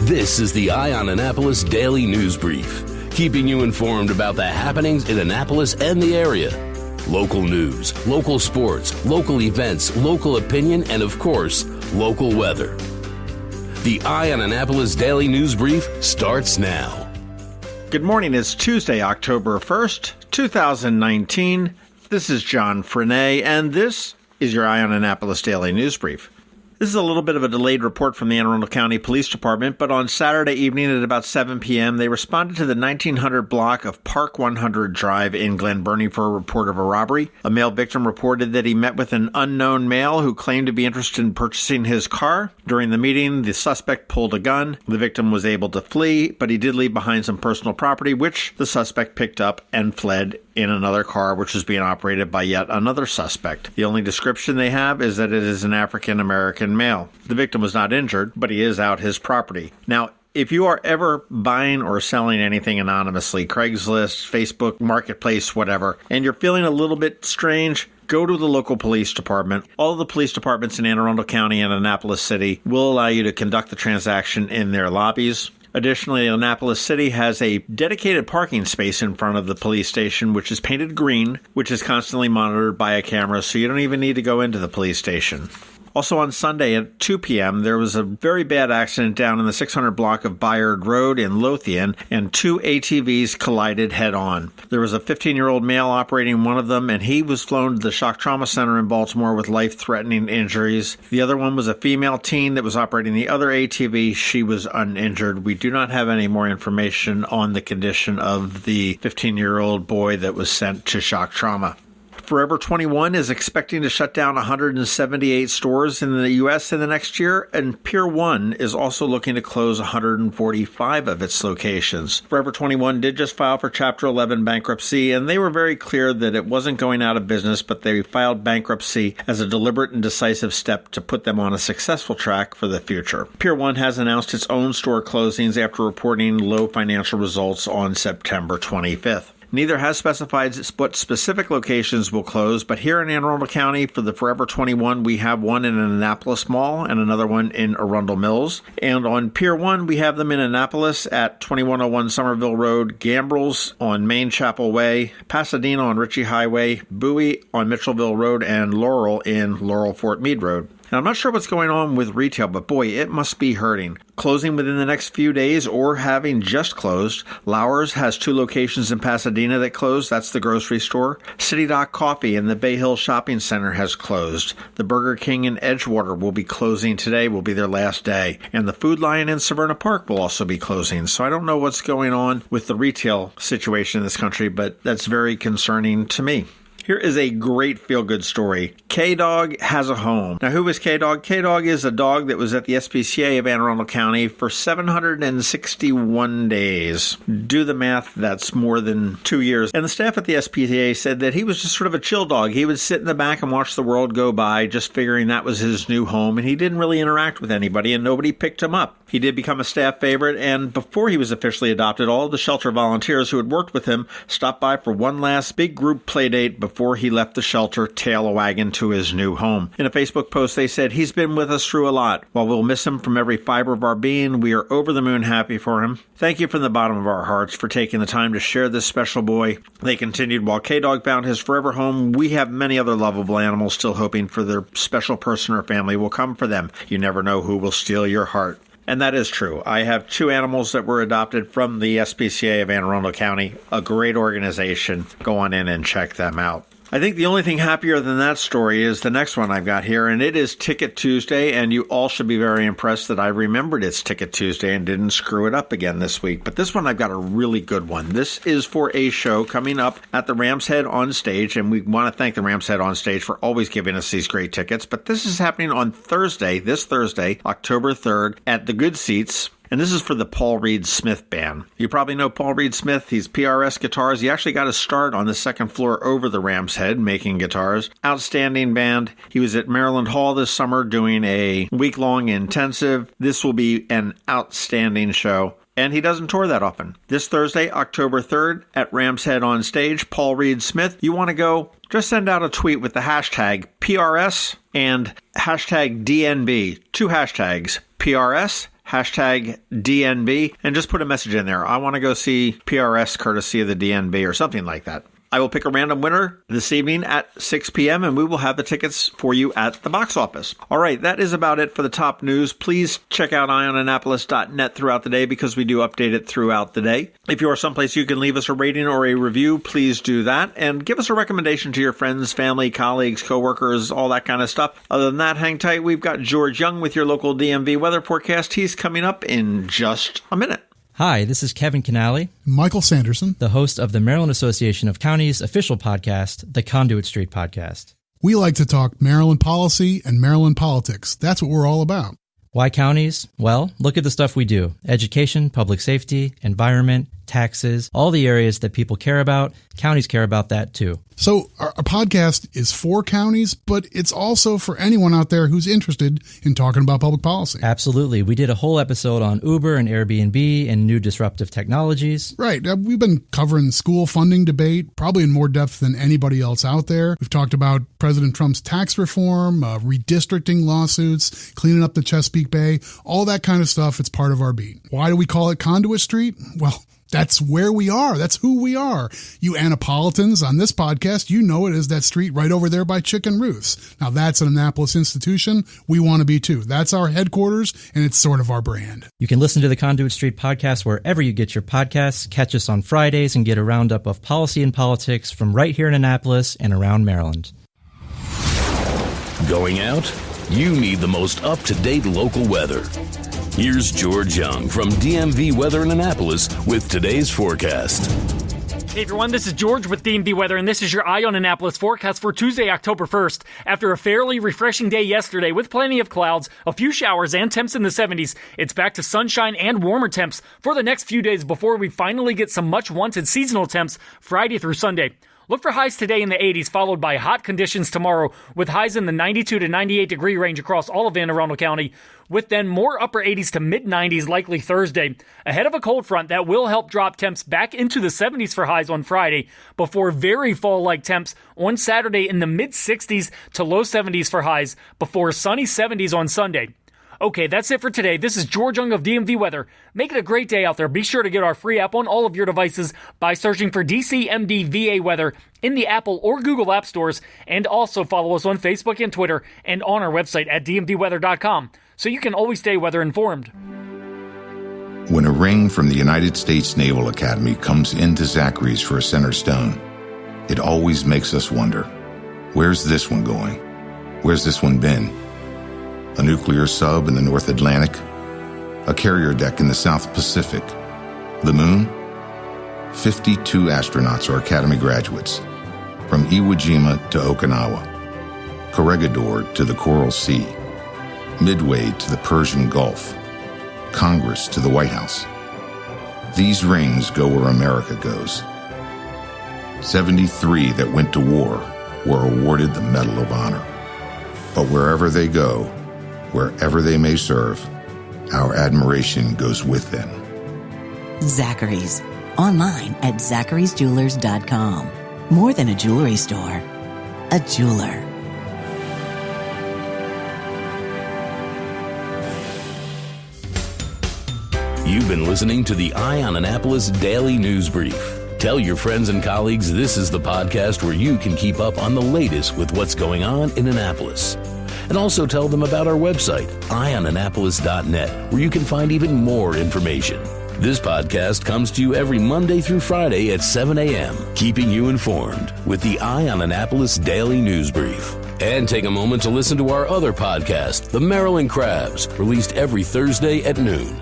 This is the Eye on Annapolis Daily News Brief, keeping you informed about the happenings in Annapolis and the area. Local news, local sports, local events, local opinion, and of course, local weather. The Eye on Annapolis Daily News Brief starts now. Good morning. It's Tuesday, October 1st, 2019. This is John Frenaye, and this is your Eye on Annapolis Daily News Brief. This is a little bit of a delayed report from the Anne Arundel County Police Department, but on Saturday evening at about 7 p.m., they responded to the 1900 block of Park 100 Drive in Glen Burnie for a report of a robbery. A male victim reported that he met with an unknown male who claimed to be interested in purchasing his car. During the meeting, the suspect pulled a gun. The victim was able to flee, but he did leave behind some personal property, which the suspect picked up and fled in another car, which was being operated by yet another suspect. The only description they have is that it is an African-American male. The victim was not injured, but he is out his property. Now, if you are ever buying or selling anything anonymously, Craigslist, Facebook, Marketplace, whatever, and you're feeling a little bit strange, go to the local police department. All of the police departments in Anne Arundel County and Annapolis City will allow you to conduct the transaction in their lobbies. Additionally, Annapolis City has a dedicated parking space in front of the police station, which is painted green, which is constantly monitored by a camera, so you don't even need to go into the police station. Also on Sunday at 2 p.m., there was a very bad accident down in the 600 block of Bayard Road in Lothian, and two ATVs collided head-on. There was a 15-year-old male operating one of them, and he was flown to the Shock Trauma Center in Baltimore with life-threatening injuries. The other one was a female teen that was operating the other ATV. She was uninjured. We do not have any more information on the condition of the 15-year-old boy that was sent to shock trauma. Forever 21 is expecting to shut down 178 stores in the U.S. in the next year, and Pier 1 is also looking to close 145 of its locations. Forever 21 did just file for Chapter 11 bankruptcy, and they were very clear that it wasn't going out of business, but they filed bankruptcy as a deliberate and decisive step to put them on a successful track for the future. Pier 1 has announced its own store closings after reporting low financial results on September 25th. Neither has specified what specific locations will close, but here in Anne Arundel County for the Forever 21, we have one in Annapolis Mall and another one in Arundel Mills. And on Pier 1, we have them in Annapolis at 2101 Somerville Road, Gambrels on Main Chapel Way, Pasadena on Ritchie Highway, Bowie on Mitchellville Road, and Laurel in Laurel Fort Meade Road. Now, I'm not sure what's going on with retail, but boy, it must be hurting. Closing within the next few days or having just closed, Lauer's has two locations in Pasadena that closed. That's the grocery store. City Dock Coffee in the Bay Hill Shopping Center has closed. The Burger King in Edgewater will be closing today, will be their last day. And the Food Lion in Severna Park will also be closing. So I don't know what's going on with the retail situation in this country, but that's very concerning to me. Here is a great feel-good story. K-Dog has a home. Now, who is K-Dog? K-Dog is a dog that was at the SPCA of Anne Arundel County for 761 days. Do the math, that's more than 2 years. And the staff at the SPCA said that he was just sort of a chill dog. He would sit in the back and watch the world go by, just figuring that was his new home, and he didn't really interact with anybody, and nobody picked him up. He did become a staff favorite, and before he was officially adopted, all of the shelter volunteers who had worked with him stopped by for one last big group play date before he left the shelter, tail a wagon to his new home. In a Facebook post, they said, "He's been with us through a lot. While we'll miss him from every fiber of our being, we are over the moon happy for him. Thank you from the bottom of our hearts for taking the time to share this special boy." They continued, "While K-Dog found his forever home, we have many other lovable animals still hoping for their special person or family will come for them. You never know who will steal your heart." And that is true. I have two animals that were adopted from the SPCA of Anne Arundel County, a great organization. Go on in and check them out. I think the only thing happier than that story is the next one I've got here, and it is Ticket Tuesday, and you all should be very impressed that I remembered it's Ticket Tuesday and didn't screw it up again this week. But this one, I've got a really good one. This is for a show coming up at the Ram's Head on Stage, and we want to thank the Ram's Head on Stage for always giving us these great tickets. But this is happening on Thursday, this Thursday, October 3rd, at the Good Seats. And this is for the Paul Reed Smith Band. You probably know Paul Reed Smith. He's PRS Guitars. He actually got his start on the second floor over the Ram's Head making guitars. Outstanding band. He was at Maryland Hall this summer doing a week-long intensive. This will be an outstanding show. And he doesn't tour that often. This Thursday, October 3rd, at Ram's Head on Stage, Paul Reed Smith. You want to go? Just send out a tweet with the hashtag PRS and hashtag DNB. Two hashtags, PRS, hashtag DNB, and just put a message in there. I want to go see PRS courtesy of the DNB or something like that. I will pick a random winner this evening at 6 p.m., and we will have the tickets for you at the box office. All right, that is about it for the top news. Please check out eyeonannapolis.net throughout the day because we do update it throughout the day. If you are someplace you can leave us a rating or a review, please do that, and give us a recommendation to your friends, family, colleagues, coworkers, all that kind of stuff. Other than that, hang tight. We've got George Young with your local DMV weather forecast. He's coming up in just a minute. Hi, this is Kevin Canale, Michael Sanderson, the host of the Maryland Association of Counties official podcast, the Conduit Street Podcast. We like to talk Maryland policy and Maryland politics. That's what we're all about. Why counties? Well, look at the stuff we do. Education, public safety, environment, taxes, all the areas that people care about. Counties care about that too. So our podcast is for counties, but it's also for anyone out there who's interested in talking about public policy. Absolutely. We did a whole episode on Uber and Airbnb and new disruptive technologies. Right. We've been covering school funding debate, probably in more depth than anybody else out there. We've talked about President Trump's tax reform, redistricting lawsuits, cleaning up the Chesapeake Bay, all that kind of stuff. It's part of our beat. Why do we call it Conduit Street? Well, that's where we are. That's who we are. You Annapolitans on this podcast, you know it as that street right over there by Chicken Ruth's. Now, that's an Annapolis institution. We want to be too. That's our headquarters, and it's sort of our brand. You can listen to the Conduit Street podcast wherever you get your podcasts. Catch us on Fridays and get a roundup of policy and politics from right here in Annapolis and around Maryland. Going out? You need the most up-to-date local weather. Here's George Young from DMV Weather in Annapolis with today's forecast. Hey everyone, this is George with DMV Weather, and this is your Eye on Annapolis forecast for Tuesday, October 1st. After a fairly refreshing day yesterday with plenty of clouds, a few showers, and temps in the 70s, it's back to sunshine and warmer temps for the next few days before we finally get some much-wanted seasonal temps Friday through Sunday. Look for highs today in the 80s, followed by hot conditions tomorrow, with highs in the 92 to 98 degree range across all of Anne Arundel County, with then more upper 80s to mid-90s likely Thursday. Ahead of a cold front that will help drop temps back into the 70s for highs on Friday, before very fall-like temps on Saturday in the mid-60s to low 70s for highs, before sunny 70s on Sunday. Okay, that's it for today. This is George Young of DMV Weather. Make it a great day out there. Be sure to get our free app on all of your devices by searching for DCMD VA Weather in the Apple or Google App Stores, and also follow us on Facebook and Twitter and on our website at dmvweather.com so you can always stay weather informed. When a ring from the United States Naval Academy comes into Zachary's for a center stone, it always makes us wonder, where's this one going? Where's this one been? A nuclear sub in the North Atlantic, a carrier deck in the South Pacific, the moon? 52 astronauts are Academy graduates, from Iwo Jima to Okinawa, Corregidor to the Coral Sea, Midway to the Persian Gulf, Congress to the White House. These rings go where America goes. 73 that went to war were awarded the Medal of Honor. But wherever they go, wherever they may serve, our admiration goes with them. Zachary's. Online at zacharysjewelers.com. More than a jewelry store, a jeweler. You've been listening to the Eye on Annapolis Daily News Brief. Tell your friends and colleagues this is the podcast where you can keep up on the latest with what's going on in Annapolis. And also tell them about our website, eyeonannapolis.net, where you can find even more information. This podcast comes to you every Monday through Friday at 7 a.m., keeping you informed with the Eye on Annapolis Daily News Brief. And take a moment to listen to our other podcast, The Maryland Crabs, released every Thursday at noon.